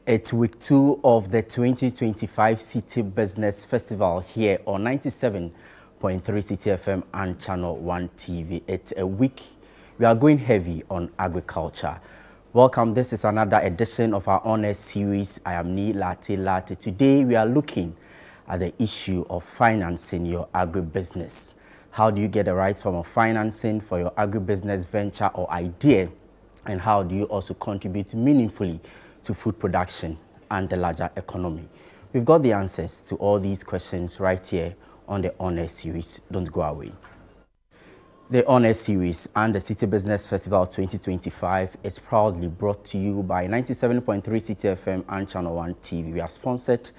It's week 2 of the 2025 City Business Festival here on 97.3 City FM and ChannelOne TV. It's a week we are going heavy on agriculture. Welcome, this is another edition of our Honors series. I am Ni Latte. Today we are looking at the issue of financing your agribusiness. How do you get the right form of financing for your agribusiness venture or idea? And how do you also contribute meaningfully to food production and the larger economy? We've got the answers to all these questions right here on the Honors series. Don't go away. The Honors series and the City Business Festival 2025 is proudly brought to you by 97.3 City FM and ChannelOne TV. We are sponsored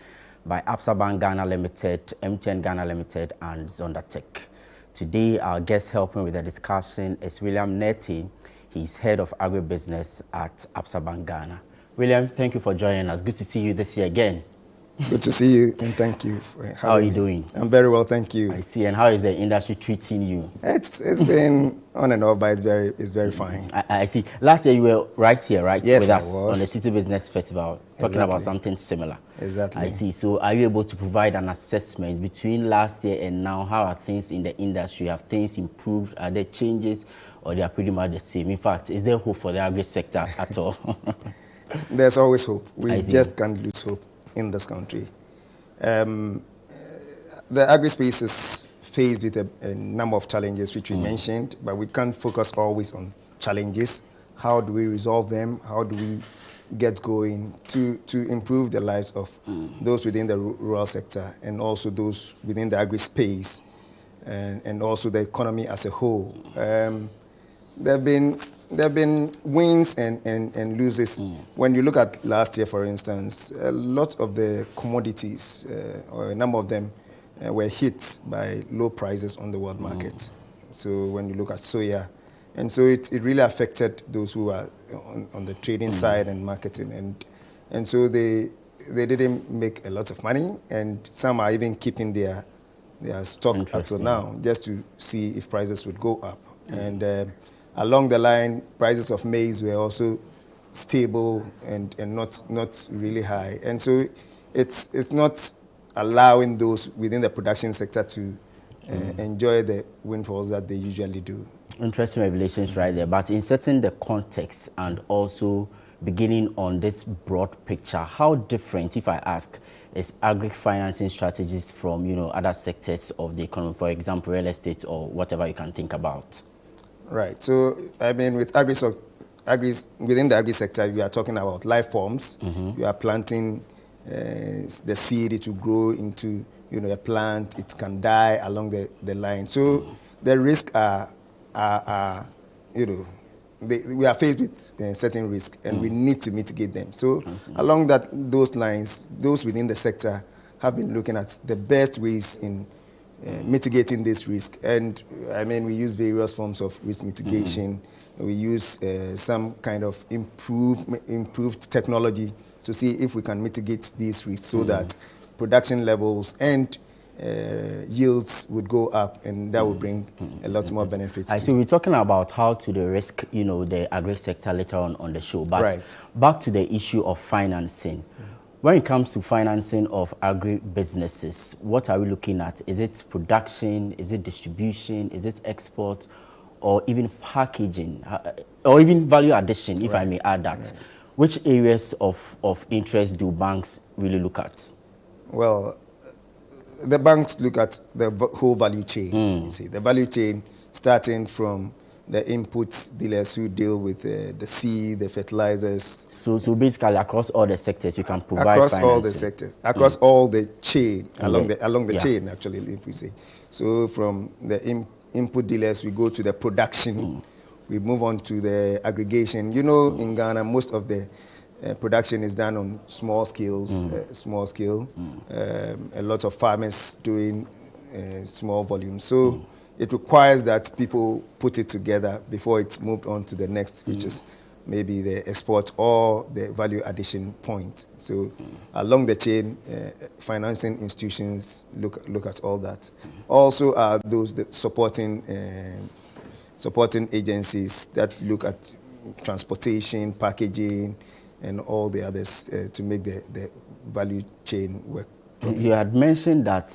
by Absa Bank Ghana Limited, MTN Ghana Limited, and Zondatech. Today, our guest helping with the discussion is William Neti. He's head of agribusiness at Absa Bank Ghana. William, thank you for joining us. Good to see you this year again. Good to see you, and thank you for having me. How are you doing? I'm very well, thank you. I see. And how is the industry treating you? It's been on and off, but it's very fine. I see. Last year you were right here, right? Yes, with us I was. on the City Business Festival, talking about something similar. Exactly. I see. So are you able to provide an assessment between last year and now? How are things in the industry? Have things improved? Are there changes, or they are pretty much the same? In fact, is there hope for the agri sector at all? There's always hope. We just can't lose hope in this country. The agri space is faced with a number of challenges which we mentioned, but we can't focus always on challenges. How do we resolve them? How do we get going to improve the lives of those within the rural sector and also those within the agri space and also the economy as a whole? There have been wins and losses. When you look at last year, for instance, a lot of the commodities, or a number of them, were hit by low prices on the world market. So when you look at soya, and so it really affected those who are on the trading side and marketing, and so they didn't make a lot of money, and some are even keeping their stock up till now just to see if prices would go up. And along the line, prices of maize were also stable and not really high. And so it's not allowing those within the production sector to enjoy the windfalls that they usually do. Interesting revelations right there. But in setting the context and also beginning on this broad picture, how different, if I ask, is agri-financing strategies from other sectors of the economy, for example, real estate or whatever you can think about? Right. So, I mean, with within the agri sector, we are talking about life forms. You are planting the seed to grow into, a plant. It can die along the line. So, the risks are we are faced with certain risks, and we need to mitigate them. So, along those lines, those within the sector have been looking at the best ways in mitigating this risk. And I mean, we use various forms of risk mitigation. We use some kind of improved technology to see if we can mitigate these risks so that production levels and yields would go up, and that would bring a lot more benefits. So we're talking about how to risk the agri sector later on the show. But back to the issue of financing. When it comes to financing of agri-businesses, what are we looking at? Is it production? Is it distribution? Is it export? Or even packaging? Or even value addition, if I may add that? Which areas of interest do banks really look at? Well, the banks look at the whole value chain. You see, the value chain starting from the input dealers who deal with the seed, the fertilizers. So basically across all the sectors you can provide across financing. all the sectors, across all the chain, along the chain actually, if we say. So from the input dealers, we go to the production, we move on to the aggregation. In Ghana, most of the production is done on small scale. A lot of farmers doing small volumes. So it requires that people put it together before it's moved on to the next, which is maybe the export or the value addition point. So along the chain, financing institutions look at all that. Also are those supporting agencies that look at transportation, packaging, and all the others to make the value chain work properly. You had mentioned that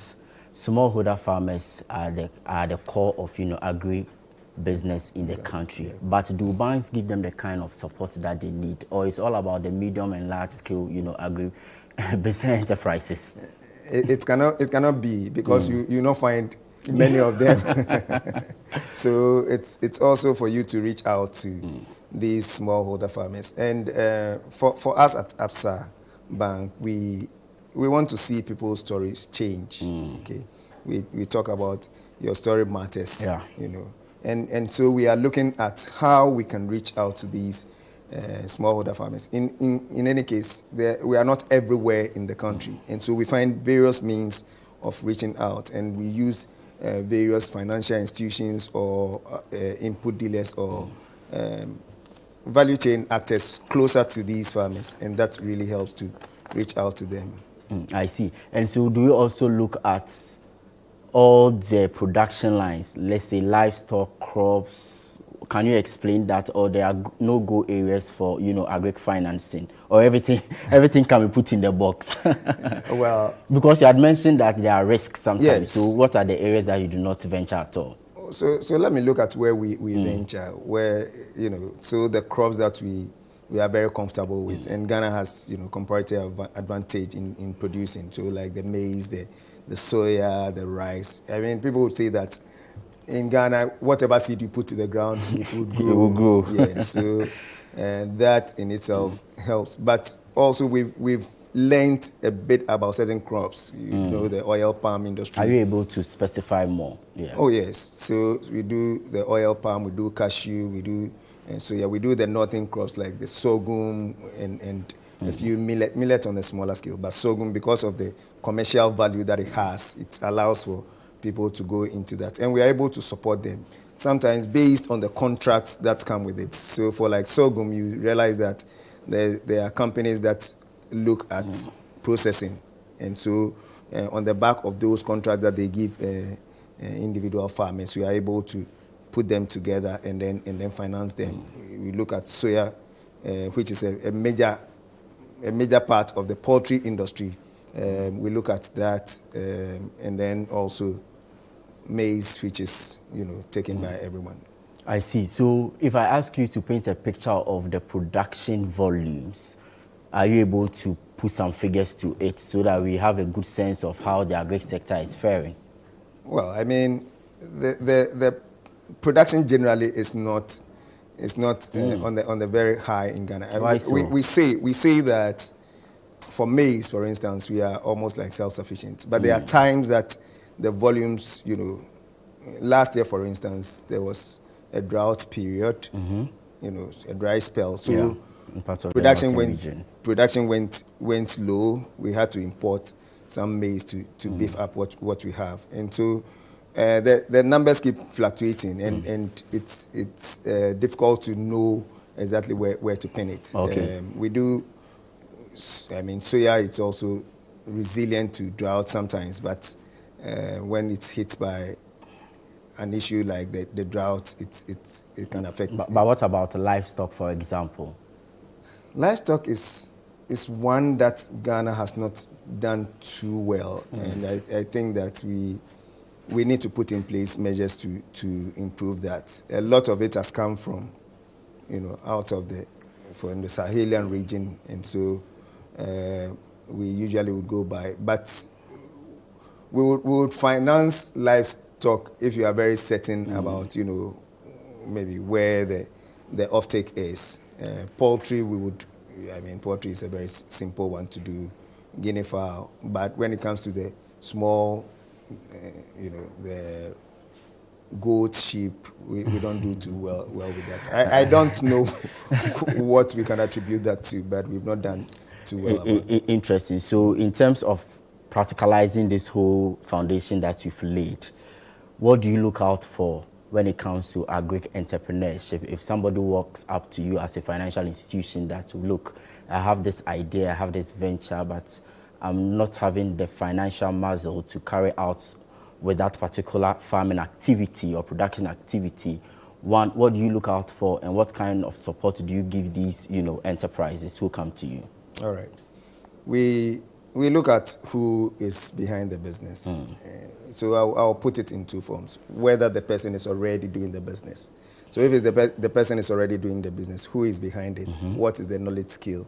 smallholder farmers are the core of agri-business in the country. Yeah. But do banks give them the kind of support that they need, or it's all about the medium and large scale agri-business enterprises? It cannot be, because you not find many of them. So it's also for you to reach out to these smallholder farmers. And for us at ABSA Bank, we want to see people's stories change. Okay, we talk about your story matters. Yeah. And so we are looking at how we can reach out to these smallholder farmers. In any case, we are not everywhere in the country, and so we find various means of reaching out, and we use various financial institutions or input dealers or value chain actors closer to these farmers, and that really helps to reach out to them. I see. And so do you also look at all the production lines, let's say livestock, crops? Can you explain that, or there are no-go areas for agri financing, or everything can be put in the box? Well, because you had mentioned that there are risks sometimes. Yes. So what are the areas that you do not venture at all? So let me look at where we venture, where so the crops that we are very comfortable with, and Ghana has comparative advantage in producing. So like the maize, the soya, the rice. I mean, people would say that in Ghana, whatever seed you put to the ground, it would grow. It will grow. Yeah, so that in itself helps. But also we've learned a bit about certain crops. The oil palm industry. Are you able to specify more? Yeah. Oh yes. So we do the oil palm, we do cashew, we do, and so yeah, we do the northern crops like the sorghum and a few millet on a smaller scale. But sorghum, because of the commercial value that it has, it allows for people to go into that, and we are able to support them sometimes based on the contracts that come with it. So for like sorghum, you realize that there are companies that look at processing, and so on the back of those contracts that they give individual farmers, we are able to put them together and then finance them. We look at soya, which is a major part of the poultry industry. We look at that, and then also maize, which is taken by everyone. I see. So if I ask you to paint a picture of the production volumes, are you able to put some figures to it so that we have a good sense of how the agri sector is faring? Well, I mean, the production generally is not on the very high in Ghana. Why so? We say that for maize, for instance, we are almost like self-sufficient. But there are times that the volumes, last year, for instance, there was a drought period, a dry spell. So production went low. We had to import some maize to beef up what we have. And so the numbers keep fluctuating, and it's difficult to know exactly where to pin it. Okay. We do, soya, it's also resilient to drought sometimes, but when it's hit by an issue like the drought, it can affect. But what about livestock, for example? Livestock is one that Ghana has not done too well, and I think that we need to put in place measures to improve that. A lot of it has come from, out of from the Sahelian region, and so we usually would go by. But we would finance livestock if you are very certain about, maybe where the offtake is. Poultry, poultry is a very simple one to do, guinea fowl. But when it comes to the small, the goat, sheep, we don't do too well with that. I don't know what we can attribute that to, but we've not done too well. Interesting. So in terms of practicalizing this whole foundation that you've laid, what do you look out for when it comes to agri entrepreneurship? If somebody walks up to you as a financial institution that, look, I have this idea, I have this venture, but I'm not having the financial muscle to carry out with that particular farming activity or production activity, One, what do you look out for, and what kind of support do you give these, enterprises who come to you? All right. We look at who is behind the business. So I'll put it in two forms. Whether the person is already doing the business. So if it's the person is already doing the business, who is behind it? What is the knowledge skill?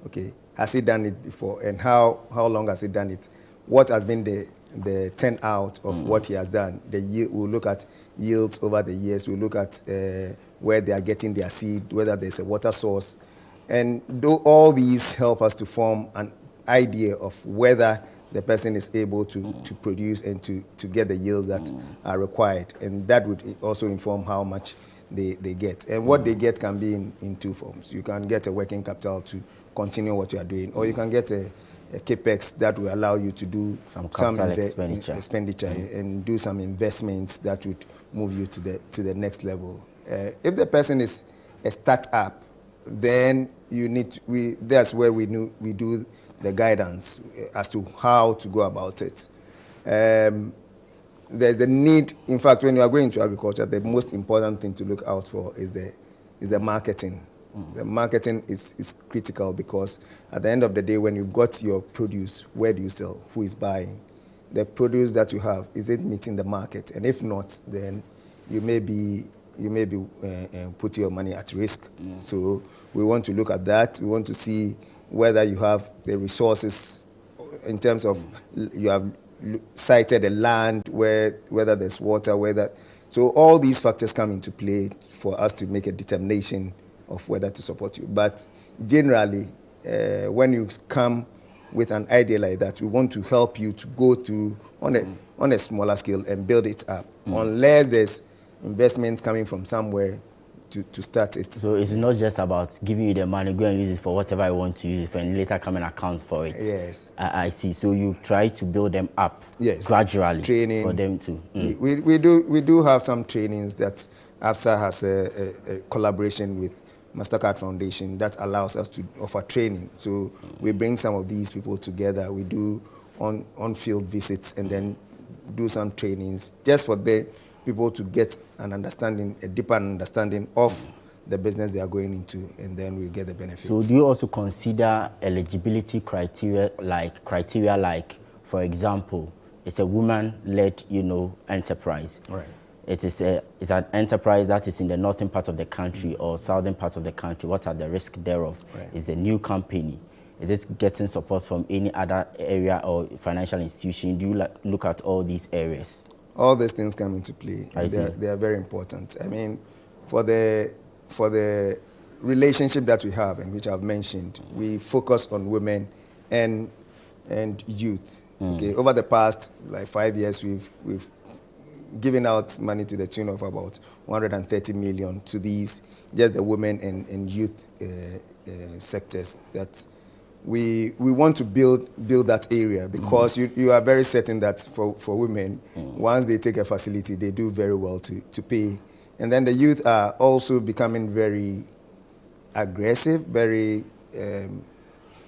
Okay. Has he done it before? And how long has he done it? What has been the turnout of what he has done? We'll look at yields over the years. We'll look at where they are getting their seed, whether there's a water source. And all these help us to form an idea of whether the person is able to produce and to get the yields that are required. And that would also inform how much they get. And what they get can be in two forms. You can get a working capital to continue what you are doing, or you can get a capex that will allow you to do some expenditure and do some investments that would move you to the next level. If the person is a startup, then that's where we do the guidance as to how to go about it. There's the need. In fact, when you are going into agriculture, the most important thing to look out for is the marketing. The marketing is critical, because at the end of the day, when you've got your produce, where do you sell? Who is buying? The produce that you have, is it meeting the market? And if not, then you may be put your money at risk. So we want to look at that. We want to see whether you have the resources in terms of you have sited a land whether there's water, so all these factors come into play for us to make a determination of whether to support you. But generally, when you come with an idea like that, we want to help you to go through on a smaller scale and build it up, unless there's investment coming from somewhere to start it. So it's not just about giving you the money, go and use it for whatever I want to use it for, and later come and account for it. Yes. I see. So you try to build them up, yes, gradually, training for them to. We do have some trainings that ABSA has a collaboration with Mastercard Foundation that allows us to offer training. So we bring some of these people together. We do on-field visits and then do some trainings just for the people to get an understanding, a deeper understanding of the business they are going into, and then we get the benefits. So do you also consider eligibility criteria like, for example, it's a woman-led, enterprise. Right. It's an enterprise that is in the northern part of the country or southern part of the country. What are the risks thereof? Right. It's a new company. Is it getting support from any other area or financial institution? Do you look at all these areas? All these things come into play. They are very important. I mean, for the relationship that we have, and which I've mentioned, we focus on women and youth. Okay, over the past 5 years, we've given out money to the tune of about 130 million to these, just the women and youth sectors. That we want to build that area, because you are very certain that for women, once they take a facility, they do very well to pay. And then the youth are also becoming very aggressive, very,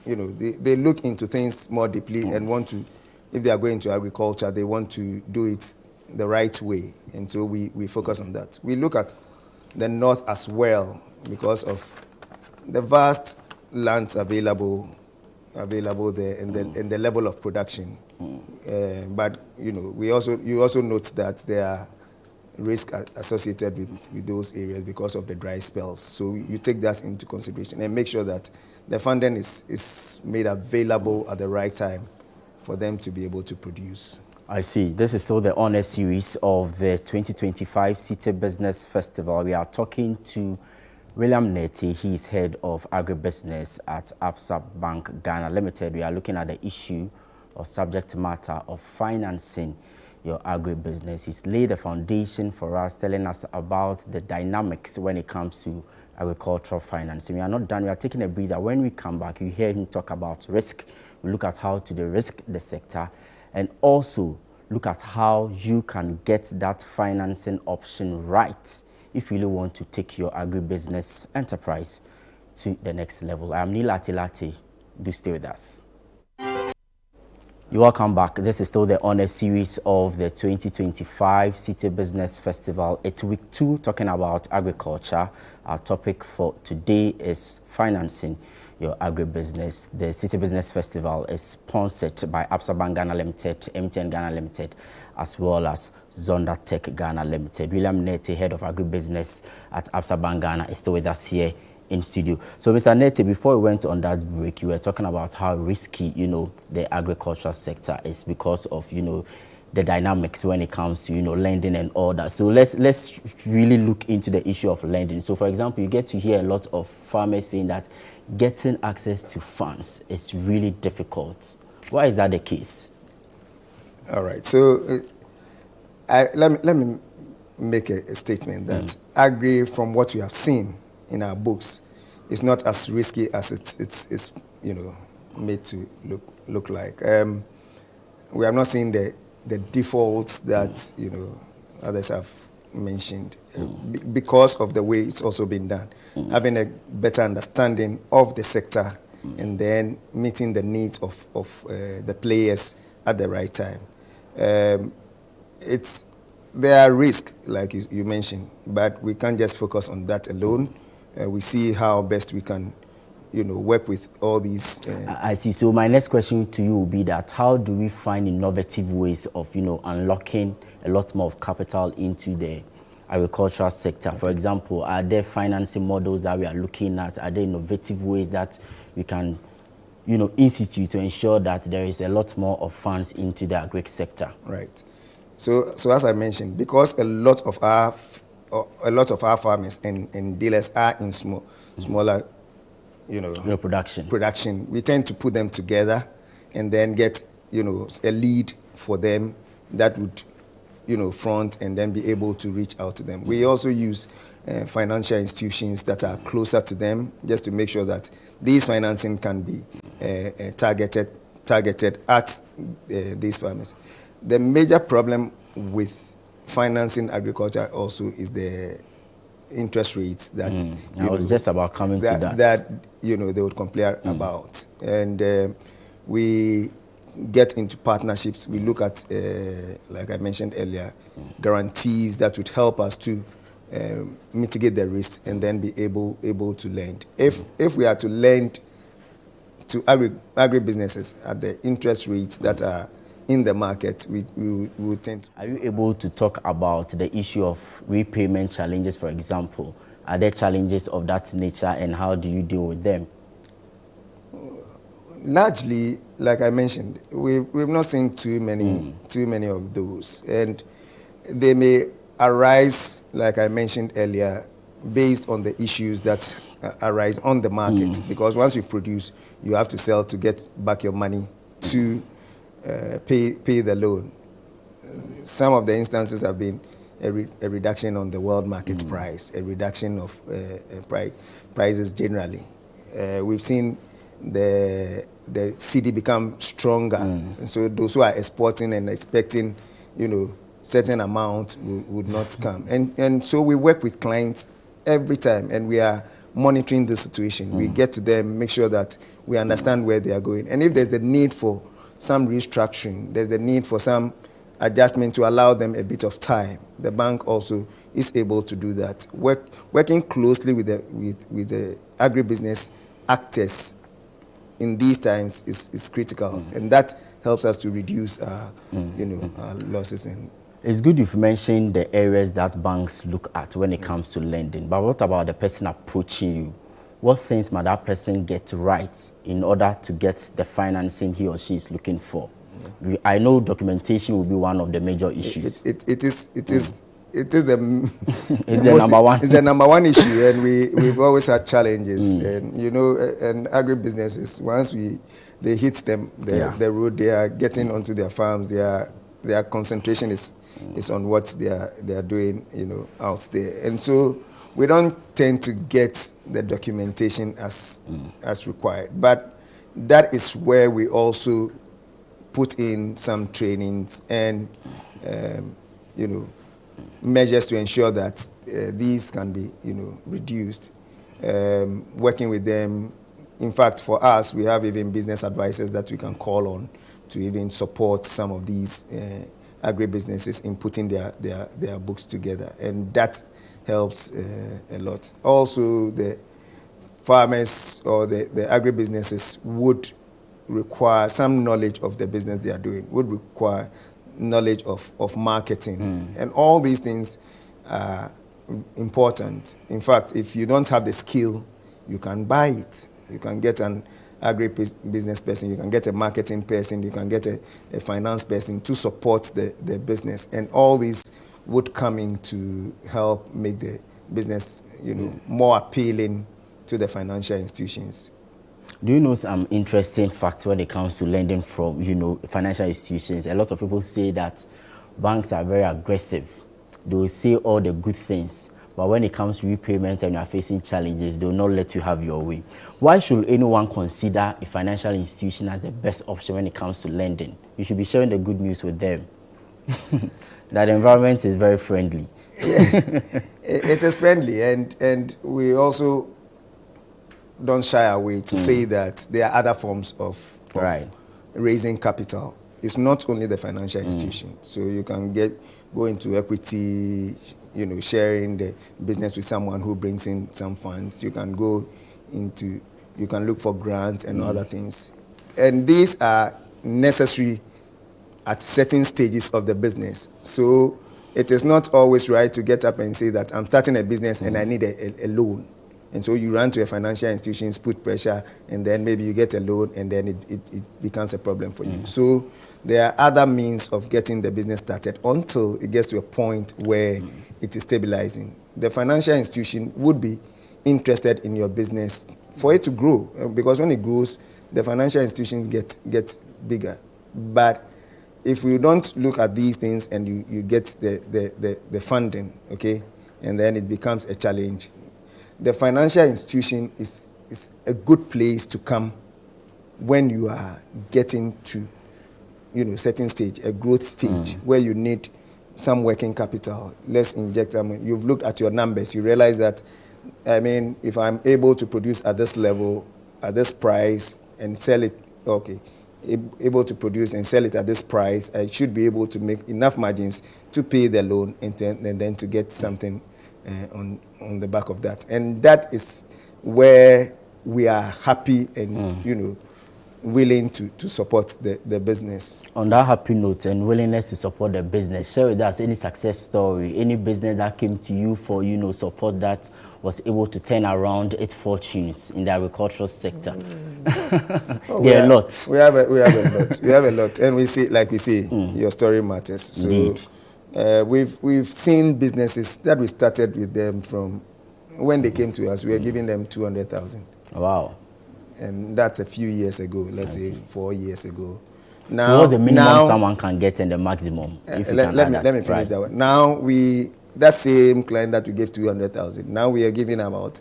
they look into things more deeply and want to, if they are going to agriculture, they want to do it the right way. And so we focus on that. We look at the north as well, because of the vast lands available there and the level of production. But you also note that there are risks associated with those areas because of the dry spells. So you take that into consideration and make sure that the funding is made available at the right time for them to be able to produce. I see. This is still the honor series of the 2025 City Business Festival. We are talking to William Neti. He is head of Agri-Business at ABSA Bank Ghana Limited. We are looking at the issue or subject matter of financing your agri-business. He's laid a foundation for us, telling us about the dynamics when it comes to agricultural financing. We are not done. We are taking a breather. When we come back, you hear him talk about risk. We look at how to de-risk the sector, and also look at how you can get that financing option right if you really want to take your agribusiness enterprise to the next level. I am Neil Atilate. Do stay with us. You're welcome back. This is still the honor series of the 2025 City Business Festival. It's week 2 talking about agriculture. Our topic for today is financing your agribusiness. The City Business Festival is sponsored by Absa Bank Ghana Limited, MTN Ghana Limited, as well as Zonda Tech Ghana Limited. William Nete, head of agribusiness at Absa Bank Ghana, is still with us here in studio. So Mr. Nete, before we went on that break, you were talking about how risky, the agricultural sector is because of, the dynamics when it comes to, lending and all that. So let's really look into the issue of lending. So for example, you get to hear a lot of farmers saying that getting access to funds is really difficult. Why is that the case? All right. So let me make a statement that agri, from what we have seen in our books, is not as risky as it's made to look like. We have not seen the defaults that others have mentioned because of the way it's also been done. Having a better understanding of the sector and then meeting the needs of the players at the right time. There are risks, like you mentioned, but we can't just focus on that alone. We see how best we can, work with all these. I see. So my next question to you will be that how do we find innovative ways of, unlocking a lot more of capital into the agricultural sector? Okay. For example, are there financing models that we are looking at? Are there innovative ways that we can, institute to ensure that there is a lot more of funds into the agri sector? Right. So as I mentioned, because a lot of our farmers and dealers are in smaller, production, we tend to put them together and then get, a lead for them that would, front and then be able to reach out to them. We also use financial institutions that are closer to them just to make sure that these financing can be targeted at these farmers. The major problem with financing agriculture also is the interest rates that I was just about coming to that they would complain about, and we get into partnerships. We look at, like I mentioned earlier, guarantees that would help us to mitigate the risk and then be able to lend. If we are to lend to agribusinesses at the interest rates that are in the market, we would tend to. Are you able to talk about the issue of repayment challenges, for example? Are there challenges of that nature, and how do you deal with them? Largely, like I mentioned, we've not seen too many of those, and they may arise, like I mentioned earlier, based on the issues that arise on the market. Because once you produce, you have to sell to get back your money to pay the loan. Some of the instances have been a reduction on the world market price, a reduction of prices generally. We've seen the CD become stronger, and so those who are exporting and expecting, certain amount would not come. And so we work with clients every time, and we are monitoring the situation. We get to them, make sure that we understand where they are going, and if there's the need for some restructuring, there's the need for some adjustment to allow them a bit of time. The bank also is able to do that. Working closely with the agribusiness actors in these times is critical, and that helps us to reduce our losses. And it's good you've mentioned the areas that banks look at when it comes to lending, but what about the person approaching you? What things might that person get right in order to get the financing he or she is looking for? I know documentation will be one of the major issues. It is the it's the number one. It's the number one issue, and we've always had challenges. And and agribusinesses, once they hit them the road, they are getting onto their farms. Their concentration is on what they are doing out there, and so we don't tend to get the documentation as required. But that is where we also put in some trainings and measures to ensure that these can be reduced. Working with them in fact, for us, we have even business advisors that we can call on to even support some of these agribusinesses in putting their books together. And that helps a lot. Also, the farmers or the agribusinesses would require some knowledge of the business they are doing, would require knowledge of marketing. And all these things are important. In fact, if you don't have the skill, you can buy it. You can get an agri-business person, you can get a marketing person, you can get a finance person to support the business. And all these would come in to help make the business, more appealing to the financial institutions. Do you know some interesting fact when it comes to lending from, financial institutions? A lot of people say that banks are very aggressive. They will say all the good things, but when it comes to repayment and you are facing challenges, they will not let you have your way. Why should anyone consider a financial institution as the best option when it comes to lending? You should be sharing the good news with them. That the environment is very friendly. Yeah, it is friendly, and we also don't shy away to say that there are other forms of raising capital. It's not only the financial institution. So you can go into equity, sharing the business with someone who brings in some funds. You can you can look for grants and other things. And these are necessary at certain stages of the business. So it is not always right to get up and say that I'm starting a business and I need a loan. And so you run to a financial institution, put pressure, and then maybe you get a loan, and then it becomes a problem for you. So there are other means of getting the business started until it gets to a point where it is stabilizing. The financial institution would be interested in your business for it to grow, because when it grows, the financial institutions get bigger. But if we don't look at these things and you get the funding, okay, and then it becomes a challenge. The financial institution is a good place to come when you are getting to, certain stage, a growth stage, where you need some working capital. Let's inject. You've looked at your numbers. You realize that, if I'm able to produce at this level, at this price, and sell it, able to produce and sell it at this price, I should be able to make enough margins to pay the loan and then to get something on the back of that. And that is where we are happy and willing to support the business. On that happy note and willingness to support the business, share with us any success story, any business that came to you for support that was able to turn around its fortunes in the agricultural sector. There are a lot. We have a lot. We have a lot, and we see, your story matters. So. Indeed. We've seen businesses that we started with them from when they came to us. We were giving them 200,000. Wow! And that's a few years ago. Let's say 4 years ago. Now, so what's the minimum someone can get and the maximum? Let me finish that one. Now that same client that we gave 200,000. Now we are giving about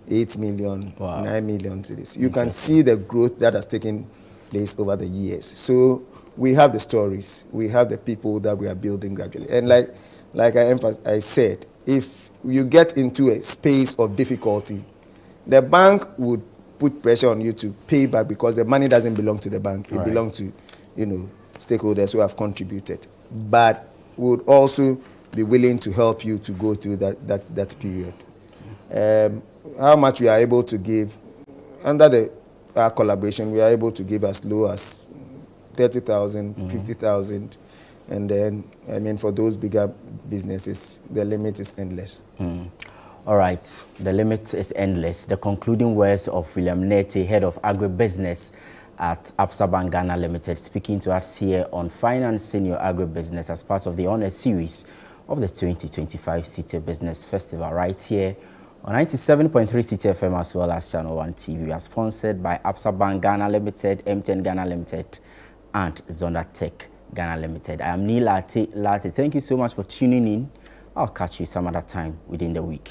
8 million, 9 million to this. You can see the growth that has taken place over the years. So. We have the stories, we have the people that we are building gradually. And like I said, if you get into a space of difficulty, the bank would put pressure on you to pay back, because the money doesn't belong to the bank. It belongs to, stakeholders who have contributed. But would also be willing to help you to go through that period. How much we are able to give, under our collaboration, we are able to give as low as 30,000, 50,000, and then, for those bigger businesses, the limit is endless. All right, the limit is endless. The concluding words of William Nete, head of Agri-Business at Absa Bank Ghana Limited, speaking to us here on Financing Your Agri-Business as part of the Honor Series of the 2025 City Business Festival, right here on 97.3 City FM as well as ChannelOne TV. We are sponsored by Absa Bank Ghana Limited, M10 Ghana Limited, and Zonda Tech Ghana Limited. I am Neil Latte. Thank you so much for tuning in. I'll catch you some other time within the week.